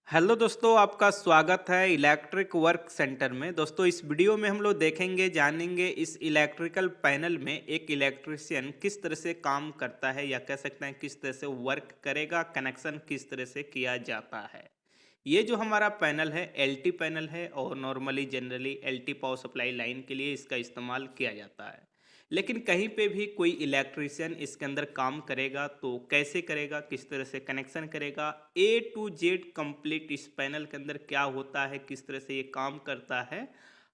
Hello दोस्तों, आपका स्वागत है इलेक्ट्रिक वर्क सेंटर में। दोस्तों, इस वीडियो में हम लोग देखेंगे, जानेंगे इस इलेक्ट्रिकल पैनल में एक इलेक्ट्रिशियन किस तरह से काम करता है या कह सकते हैं किस तरह से वर्क करेगा, कनेक्शन किस तरह से किया जाता है। ये जो हमारा पैनल है एलटी पैनल है और normally generally LT power supply line के लिए इसका इस्तेमाल किया जाता है। लेकिन कहीं पे भी कोई इलेक्ट्रिशियन इसके अंदर काम करेगा तो कैसे करेगा, किस तरह से कनेक्शन करेगा, ए टू जेड कंप्लीट इस पैनल के अंदर क्या होता है, किस तरह से ये काम करता है,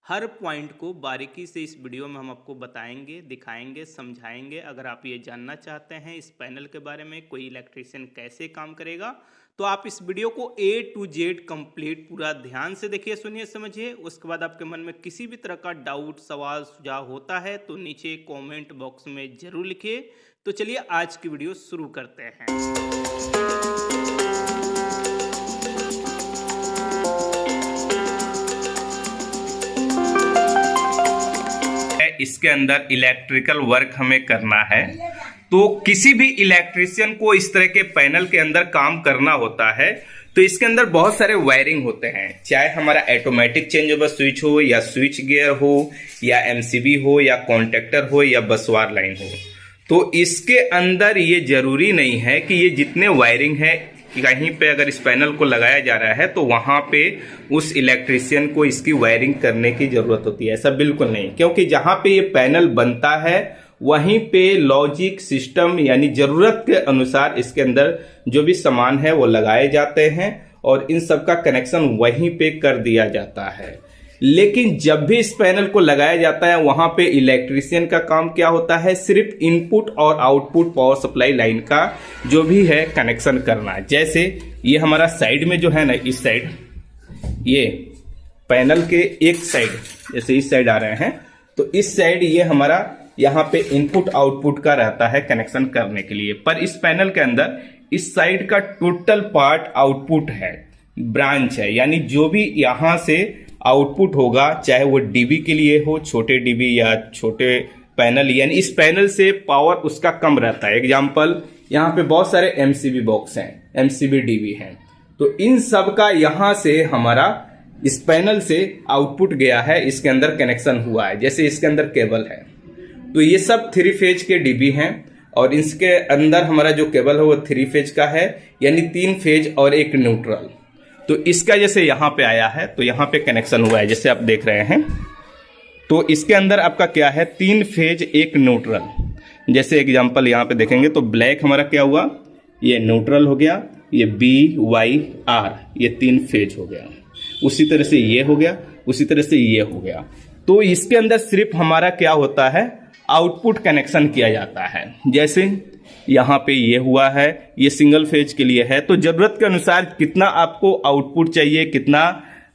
हर पॉइंट को बारीकी से इस वीडियो में हम आपको बताएंगे, दिखाएंगे, समझाएंगे। अगर आप ये जानना चाहते हैं इस पैनल के बारे में, कोई इलेक्ट्रिशियन कैसे काम करेगा, तो आप इस वीडियो को ए टू जेड कंप्लीट पूरा ध्यान से देखिए, सुनिए, समझिए। उसके बाद आपके मन में किसी भी तरह का डाउट, सवाल, सुझाव होता है तो नीचे कमेंट बॉक्स में जरूर लिखिए। तो चलिए आज की वीडियो शुरू करते हैं। इसके अंदर इलेक्ट्रिकल वर्क हमें करना है, तो किसी भी इलेक्ट्रिशियन को इस तरह के पैनल के अंदर काम करना होता है तो इसके अंदर बहुत सारे वायरिंग होते हैं। चाहे हमारा ऑटोमेटिक चेंजेबल स्विच हो या स्विच गियर हो या एमसीबी हो या कॉन्टेक्टर हो या बसवार लाइन हो, तो इसके अंदर ये जरूरी नहीं है कि ये जितने वायरिंग है कहीं पे अगर इस पैनल को लगाया जा रहा है तो वहां पे उस इलेक्ट्रिशियन को इसकी वायरिंग करने की जरूरत होती है। ऐसा बिल्कुल नहीं, क्योंकि जहां पे ये पैनल बनता है वहीं पे लॉजिक सिस्टम यानी जरूरत के अनुसार इसके अंदर जो भी सामान है वो लगाए जाते हैं और इन सब का कनेक्शन वहीं पे कर दिया जाता है। लेकिन जब भी इस पैनल को लगाया जाता है वहां पे इलेक्ट्रिशियन का काम क्या होता है, सिर्फ इनपुट और आउटपुट पावर सप्लाई लाइन का जो भी है कनेक्शन करना। जैसे ये हमारा साइड में जो है ना, इस साइड ये पैनल के एक साइड, जैसे इस साइड आ रहे हैं तो इस साइड ये हमारा यहाँ पे इनपुट आउटपुट का रहता है कनेक्शन करने के लिए। पर इस पैनल के अंदर इस साइड का टोटल पार्ट आउटपुट है, ब्रांच है, यानी जो भी यहाँ से आउटपुट होगा, चाहे वो डीबी के लिए हो, छोटे डीबी या छोटे पैनल, यानी इस पैनल से पावर उसका कम रहता है। एग्जांपल, यहाँ पे बहुत सारे एमसीबी बॉक्स हैं, एमसीबी डीबी हैं, तो इन सब का यहाँ से हमारा इस पैनल से आउटपुट गया है, इसके अंदर कनेक्शन हुआ है। जैसे इसके अंदर केबल है तो ये सब 3 फेज के डीबी हैं और इसके अंदर हमारा जो केबल है वो 3 फेज का है, यानी 3 फेज और एक न्यूट्रल। तो इसका जैसे यहाँ पे आया है तो यहाँ पे कनेक्शन हुआ है, जैसे आप देख रहे हैं। तो इसके अंदर आपका क्या है, 3 फेज एक न्यूट्रल। जैसे एग्जांपल यहाँ पे देखेंगे तो ब्लैक हमारा क्या हुआ, ये न्यूट्रल हो गया, ये BYR ये 3 फेज हो गया, उसी तरह से ये हो गया, उसी तरह से ये हो गया। तो इसके अंदर सिर्फ हमारा क्या होता है, आउटपुट कनेक्शन किया जाता है। जैसे यहाँ पे ये हुआ है, ये सिंगल फेज के लिए है, तो जरूरत के अनुसार कितना आपको आउटपुट चाहिए, कितना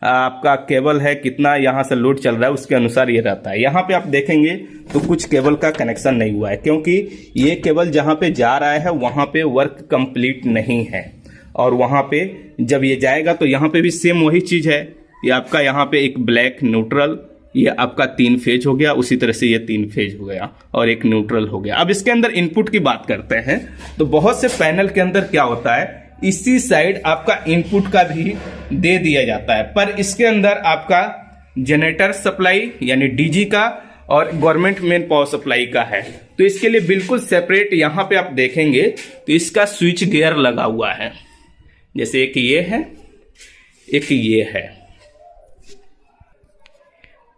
आपका केबल है, कितना यहाँ से लोड चल रहा है, उसके अनुसार ये रहता है। यहाँ पे आप देखेंगे तो कुछ केबल का कनेक्शन नहीं हुआ है, क्योंकि ये केबल जहाँ पे जा रहा है वहाँ पे वर्क कंप्लीट नहीं है, और वहाँ पे जब ये जाएगा तो यहाँ पे भी सेम वही चीज है। ये आपका यहाँ पे एक ब्लैक न्यूट्रल, ये आपका 3 फेज हो गया, उसी तरह से ये 3 फेज हो गया और एक न्यूट्रल हो गया। अब इसके अंदर इनपुट की बात करते हैं तो बहुत से पैनल के अंदर क्या होता है, इसी साइड आपका इनपुट का भी दे दिया जाता है, पर इसके अंदर आपका जनरेटर सप्लाई यानी डीजी का और गवर्नमेंट मेन पावर सप्लाई का है। तो इसके लिए बिल्कुल सेपरेट यहाँ पे आप देखेंगे तो इसका स्विच गियर लगा हुआ है। जैसे एक ये है, एक ये है।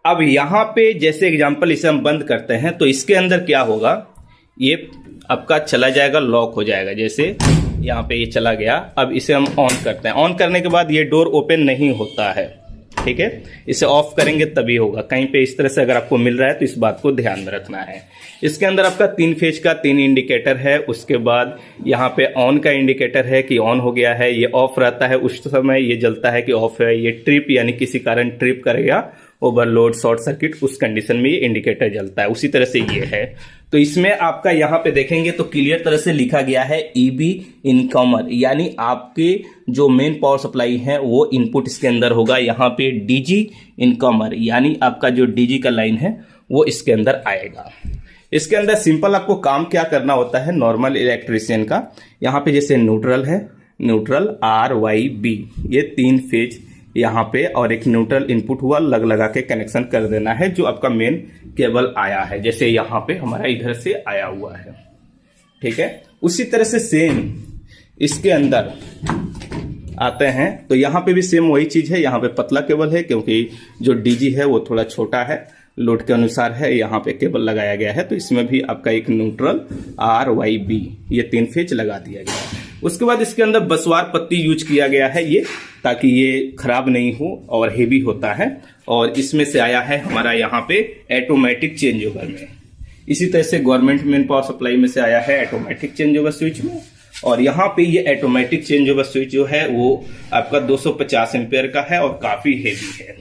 अब यहाँ पे जैसे एग्जांपल इसे हम बंद करते हैं तो इसके अंदर क्या होगा, ये आपका चला जाएगा, लॉक हो जाएगा। जैसे यहाँ पे ये चला गया। अब इसे हम ऑन करते हैं, ऑन करने के बाद ये डोर ओपन नहीं होता है, ठीक है। इसे ऑफ करेंगे तभी होगा। कहीं पे इस तरह से अगर आपको मिल रहा है तो इस बात को ध्यान में रखना है। इसके अंदर आपका 3 फेज का 3 इंडिकेटर है, उसके बाद यहाँ पे ऑन का इंडिकेटर है कि ऑन हो गया है, ये ऑफ रहता है उस समय, ये जलता है कि ऑफ है। ये ट्रिप यानी किसी कारण ट्रिप करेगा, ओवरलोड, शॉर्ट सर्किट, उस कंडीशन में ये इंडिकेटर जलता है। उसी तरह से ये है। तो इसमें आपका यहाँ पे देखेंगे तो क्लियर तरह से लिखा गया है EB इनकमर, यानी आपके जो मेन पावर सप्लाई है वो इनपुट इसके अंदर होगा। यहाँ पे DG इनकमर यानी आपका जो DG का लाइन है वो इसके अंदर आएगा। इसके अंदर सिंपल आपको काम क्या करना होता है नॉर्मल इलेक्ट्रिशियन का, यहाँ पे जैसे न्यूट्रल है, न्यूट्रल RYB, ये 3 फेज यहाँ पे और एक न्यूट्रल इनपुट हुआ, लगा के कनेक्शन कर देना है जो आपका मेन केबल आया है, जैसे यहाँ पे हमारा इधर से आया हुआ है। ठीक है, उसी तरह से सेम इसके अंदर आते हैं तो यहाँ पे भी सेम वही चीज है। यहाँ पे पतला केबल है क्योंकि जो DG है वो थोड़ा छोटा है, लोड के अनुसार है, यहाँ पे केबल लगाया गया है। तो इसमें भी आपका एक न्यूट्रल RYB, ये 3 फेज लगा दिया गया है। उसके बाद इसके अंदर बसवार पत्ती यूज किया गया है ये, ताकि ये खराब नहीं हो और हेवी होता है। और इसमें से आया है हमारा यहाँ पे ऑटोमेटिक चेंज ओवर में। इसी तरह से गवर्नमेंट मेन पावर सप्लाई में से आया है ऑटोमेटिक चेंज ओवर स्विच में। और यहाँ पे ये ऑटोमेटिक चेंज ओवर स्विच जो है वो आपका 250 एम्पेयर का है और काफी हेवी है।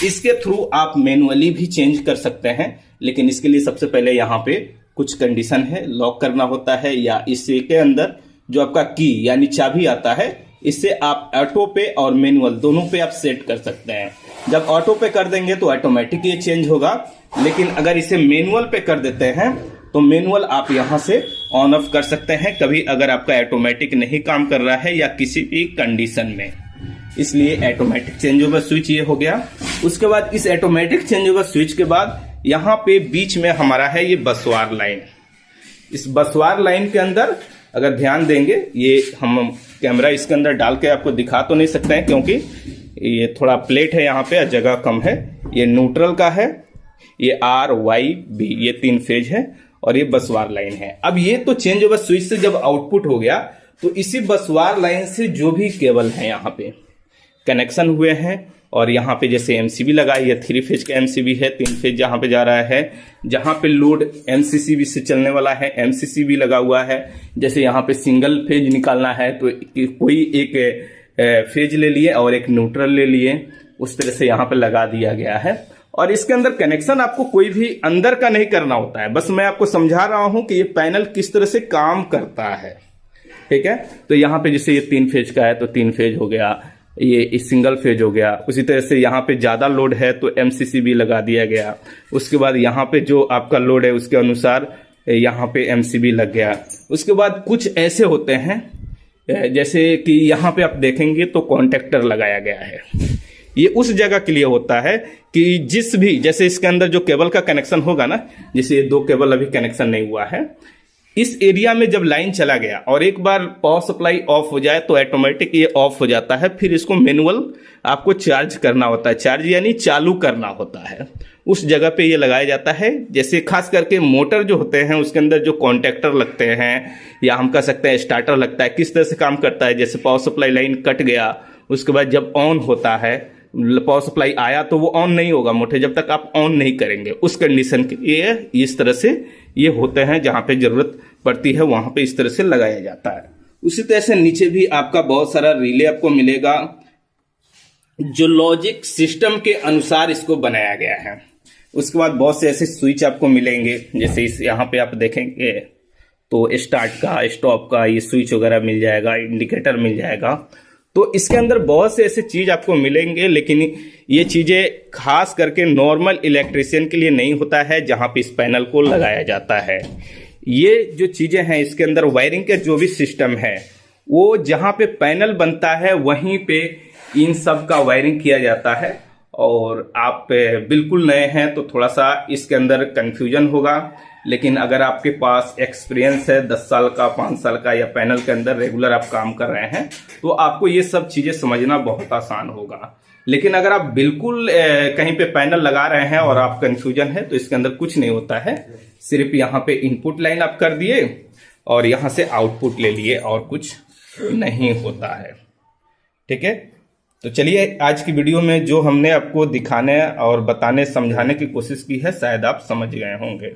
इसके थ्रू आप मैनुअली भी चेंज कर सकते हैं, लेकिन इसके लिए सबसे पहले यहाँ पे कुछ कंडीशन है, लॉक करना होता है, या इसके अंदर जो आपका की यानी चाबी आता है, इससे आप ऑटो पे और मैनुअल दोनों पे आप सेट कर सकते हैं। जब ऑटो पे कर देंगे तो ऑटोमेटिक ये चेंज होगा, लेकिन अगर इसे मैनुअल पे कर देते हैं तो मैनुअल आप यहां से ऑन ऑफ कर सकते हैं, कभी अगर आपका ऑटोमेटिक नहीं काम कर रहा है या किसी भी कंडीशन में। इसलिए ऑटोमेटिक चेंज ओवर स्विच ये हो गया। उसके बाद इस ऑटोमेटिक चेंज ओवर स्विच के बाद यहाँ पे बीच में हमारा है ये बसवार लाइन। इस बसवार लाइन के अंदर अगर ध्यान देंगे, ये हम कैमरा इसके अंदर डाल के आपको दिखा तो नहीं सकते हैं क्योंकि ये थोड़ा प्लेट है, यहाँ पे जगह कम है। ये न्यूट्रल का है, ये RYB, ये 3 फेज है और ये बसवार लाइन है। अब ये तो चेंज ओवर स्विच से जब आउटपुट हो गया तो इसी बसवार लाइन से जो भी केबल है यहाँ पे कनेक्शन हुए हैं, और यहाँ पे जैसे MCB लगा है, ये 3 फेज का MCB है, 3 फेज जहाँ पे जा रहा है, जहाँ पे लोड MCCB से चलने वाला है MCCB लगा हुआ है। जैसे यहाँ पे सिंगल फेज निकालना है तो कोई एक फेज ले लिए और एक न्यूट्रल ले लिए, उस तरह से यहाँ पे लगा दिया गया है। और इसके अंदर कनेक्शन आपको कोई भी अंदर का नहीं करना होता है, बस मैं आपको समझा रहा हूं कि ये पैनल किस तरह से काम करता है। ठीक है, तो यहाँ पे जैसे ये 3 फेज का है तो 3 फेज हो गया, ये सिंगल फेज हो गया। उसी तरह से यहाँ पे ज्यादा लोड है तो MCCB लगा दिया गया। उसके बाद यहाँ पे जो आपका लोड है उसके अनुसार यहाँ पे MCB लग गया। उसके बाद कुछ ऐसे होते हैं जैसे कि यहाँ पे आप देखेंगे तो कॉन्टेक्टर लगाया गया है। ये उस जगह के लिए होता है कि जिस भी, जैसे इसके अंदर जो केबल का कनेक्शन होगा ना, जैसे ये 2 केबल अभी कनेक्शन नहीं हुआ है, इस एरिया में जब लाइन चला गया और एक बार पावर सप्लाई ऑफ हो जाए तो ऑटोमेटिक ये ऑफ हो जाता है। फिर इसको मैनुअल आपको चार्ज करना होता है, चार्ज यानी चालू करना होता है। उस जगह पे ये लगाया जाता है। जैसे खास करके मोटर जो होते हैं उसके अंदर जो कॉन्टेक्टर लगते हैं, या हम कह सकते हैं स्टार्टर लगता है, किस तरह से काम करता है। जैसे पावर सप्लाई लाइन कट गया, उसके बाद जब ऑन होता है, पावर सप्लाई आया तो वो ऑन नहीं होगा मोटर जब तक आप ऑन नहीं करेंगे। उस कंडीशन के लिए इस तरह से ये होते हैं, जहां पे जरूरत पड़ती है वहां पे इस तरह से लगाया जाता है। उसी तरह से नीचे भी आपका बहुत सारा रिले आपको मिलेगा, जो लॉजिक सिस्टम के अनुसार इसको बनाया गया है। उसके बाद बहुत से ऐसे स्विच आपको मिलेंगे, जैसे इस यहाँ पे आप देखेंगे तो स्टार्ट का, स्टॉप का ये स्विच वगैरह मिल जाएगा, इंडिकेटर मिल जाएगा। तो इसके अंदर बहुत से ऐसे चीज आपको मिलेंगे, लेकिन ये चीजें खास करके नॉर्मल इलेक्ट्रिशियन के लिए नहीं होता है जहां पे इस पैनल को लगाया जाता है। ये जो चीजें हैं इसके अंदर वायरिंग के जो भी सिस्टम है, वो जहां पे पैनल बनता है वहीं पे इन सब का वायरिंग किया जाता है। और आप बिल्कुल नए हैं तो थोड़ा सा इसके अंदर कंफ्यूजन होगा, लेकिन अगर आपके पास एक्सपीरियंस है 10 साल का, 5 साल का, या पैनल के अंदर रेगुलर आप काम कर रहे हैं तो आपको ये सब चीजें समझना बहुत आसान होगा। लेकिन अगर आप बिल्कुल कहीं पे पैनल लगा रहे हैं और आप कंफ्यूजन है तो इसके अंदर कुछ नहीं होता है। सिर्फ यहाँ पे इनपुट लाइन आप कर दिए और यहाँ से आउटपुट ले लिए और कुछ नहीं होता है। ठीक है, तो चलिए आज की वीडियो में जो हमने आपको दिखाने और बताने समझाने की कोशिश की है शायद आप समझ गए होंगे।